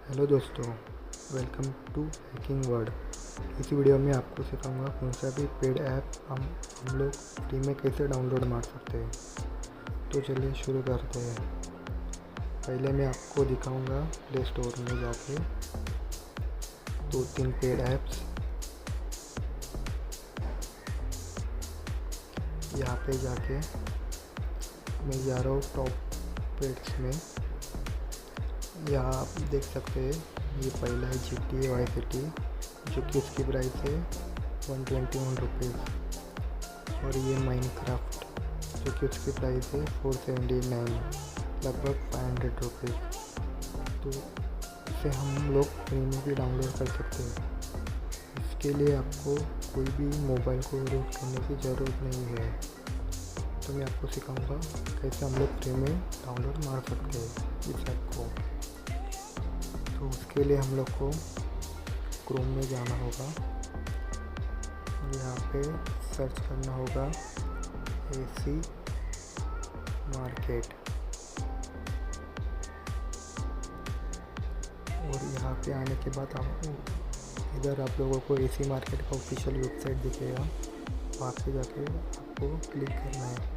Hello दोस्तों, welcome to hacking word. इस video में आपको सिखाऊंगा कौन सा भी पेड ऐप हम लोग फ्री में कैसे डाउनलोड मार सकते हैं। तो चलिए शुरू करते हैं। पहले मैं आपको दिखाऊंगा प्ले स्टोर में जाके 2-3 पेड ऐप्स। यहाँ पे जाके मैं जा रहा हूँ टॉप पेड्स में। यहाँ आप देख सकते हैं, ये पहला है GTA वाई सिटी, जो कि इसकी प्राइस है 121 रुपीज़। और ये माइनक्राफ्ट, जो कि उसकी प्राइस है 479, लगभग 500 रुपीज़। तो इसे हम लोग फ्री में भी डाउनलोड कर सकते हैं। इसके लिए आपको कोई भी मोबाइल को रूट करने की ज़रूरत नहीं है। तो मैं आपको सिखाऊंगा कैसे हम लोग फ्री में डाउनलोड मार सकते हैं इस ऐप को। तो उसके लिए हम लोग को क्रोम में जाना होगा और यहाँ पे सर्च करना होगा AC मार्केट। और यहाँ पे आने के बाद इधर आप लोगों को AC मार्केट का ऑफिशियल वेबसाइट दिखेगा, वहाँ पे जाके आपको क्लिक करना है।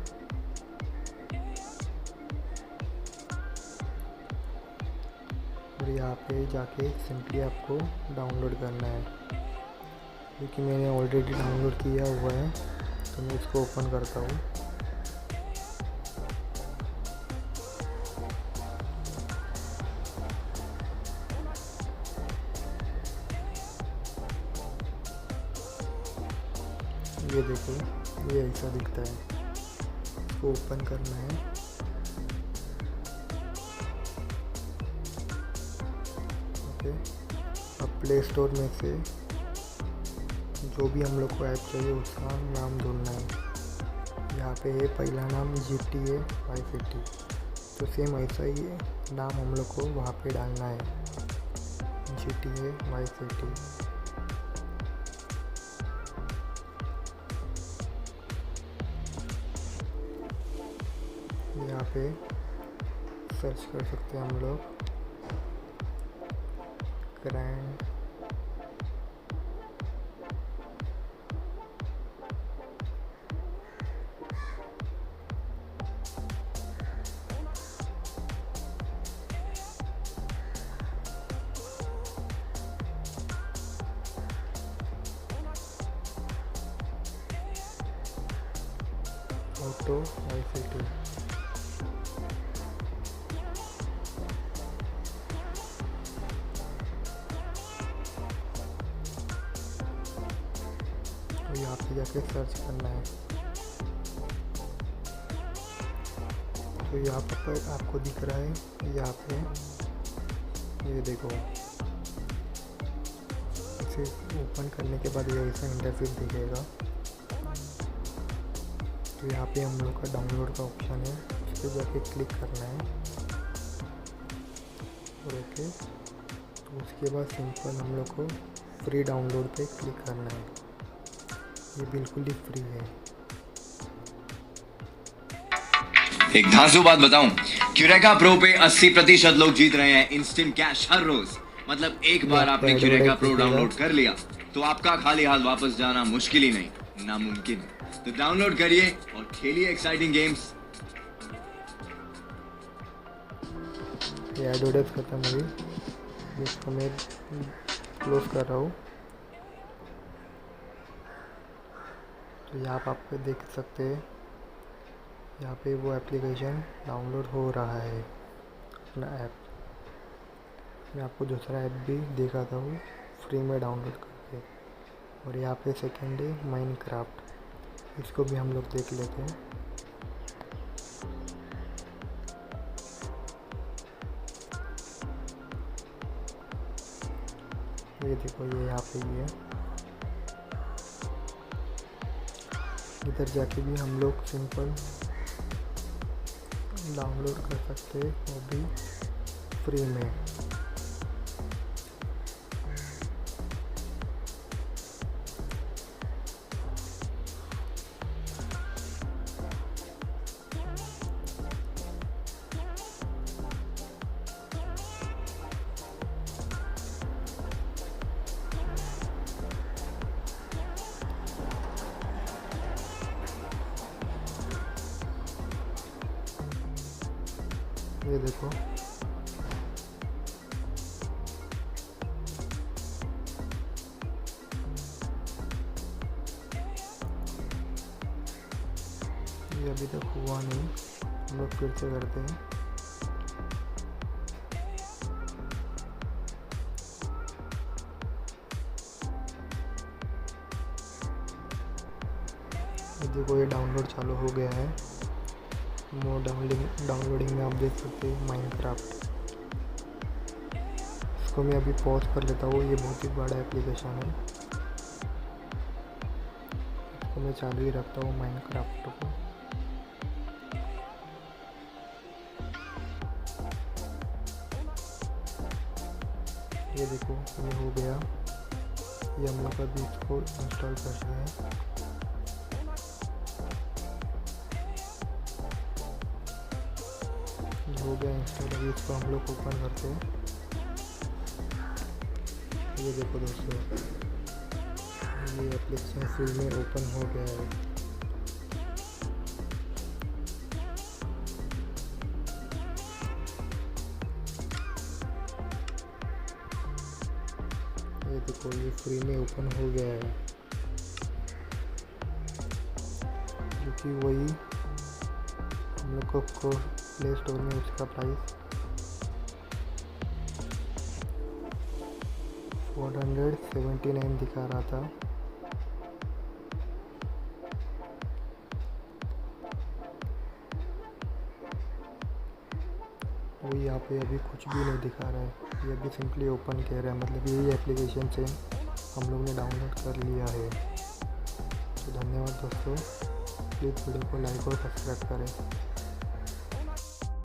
और यहाँ पे जाके सिंपली आपको डाउनलोड करना है, क्योंकि मैंने ऑलरेडी डाउनलोड किया हुआ है। तो मैं इसको ओपन करता हूँ। ये देखो, ये ऐसा दिखता है। इसको ओपन करना है। अब प्ले स्टोर में से जो भी हम लोग को ऐप चाहिए उसका नाम ढूंढना है। यहाँ पे है पहला नाम GTA वाई सिटी, तो सेम ऐसा ही नाम हम लोग को वहाँ पे डालना है, GTA वाई सिटी। यहाँ पे सर्च कर सकते हैं हम लोग ग्रैंड ऑटो वाई सिटी। तो यहाँ पे जाके सर्च करना है। तो यहाँ पर आपको दिख रहा है, यहाँ पे ये देखो, इसे ओपन करने के बाद ये ऐसा इंटरफेस दिखेगा। तो यहाँ पे हम लोग का डाउनलोड का ऑप्शन है, उस पर जाके क्लिक करना है और ओके। तो उसके बाद सिंपल हम लोग को फ्री डाउनलोड पे क्लिक करना है। ये बिल्कुल ही फ्री है। एक धांसू बात बताऊं, क्यूरेका प्रो पे 80% लोग जीत रहे हैं इंस्टेंट कैश हर रोज। मतलब एक बार आपने क्यूरेका प्रो डाउनलोड कर लिया तो आपका खाली हाथ वापस जाना मुश्किल ही नहीं, नामुमकिन। तो डाउनलोड करिए और खेलिए एक्साइटिंग गेम्स। ये एडवर्टाइज खत्म हुई, इसको मैं क्लोज कर रहा हूँ। तो यहाँ पर आप देख सकते हैं, यहाँ पे वो एप्लीकेशन डाउनलोड हो रहा है, अपना ऐप। मैं आपको दूसरा ऐप भी दिखाता हूँ फ्री में डाउनलोड करके। और यहाँ पे सेकेंड है माइनक्राफ्ट, इसको भी हम लोग देख लेते हैं। ये देखो, ये यहाँ पे ही है। इधर जाके भी हम लोग सिंपल डाउनलोड कर सकते हैं, वो भी फ्री में। ये देखो, ये अभी तक हुआ नहीं, हम लोग फिर से करते हैं। देखो ये डाउनलोड चालू हो गया है। मोर डाउनलोडिंग में आप देख सकते हैं माइनक्राफ्ट। इसको मैं अभी पॉज कर लेता हूँ, ये बहुत ही बड़ा एप्लीकेशन है। इसको मैं चालू ही रखता हूँ माइनक्राफ्ट को। ये देखो ये हो गया। ये हम लोग अभी इसको इंस्टॉल करते हैं। हो गया इंस्टॉल। अभी इसको हम लोग ओपन करते हैं। ये देखो दोस्तों, ये एप्लीकेशन फ्री में ओपन हो गया है। ये देखो ये फ्री में ओपन हो गया है, जो कि वही हम लोग को प्ले स्टोर में उसका प्राइस 479 दिखा रहा था। वो यहाँ पे अभी कुछ भी नहीं दिखा रहा है, ये अभी सिंपली ओपन कह रहा है। मतलब यही एप्लीकेशन से हम लोग ने डाउनलोड कर लिया है। तो धन्यवाद दोस्तों, प्लीज़ वीडियो को लाइक और सब्सक्राइब करें।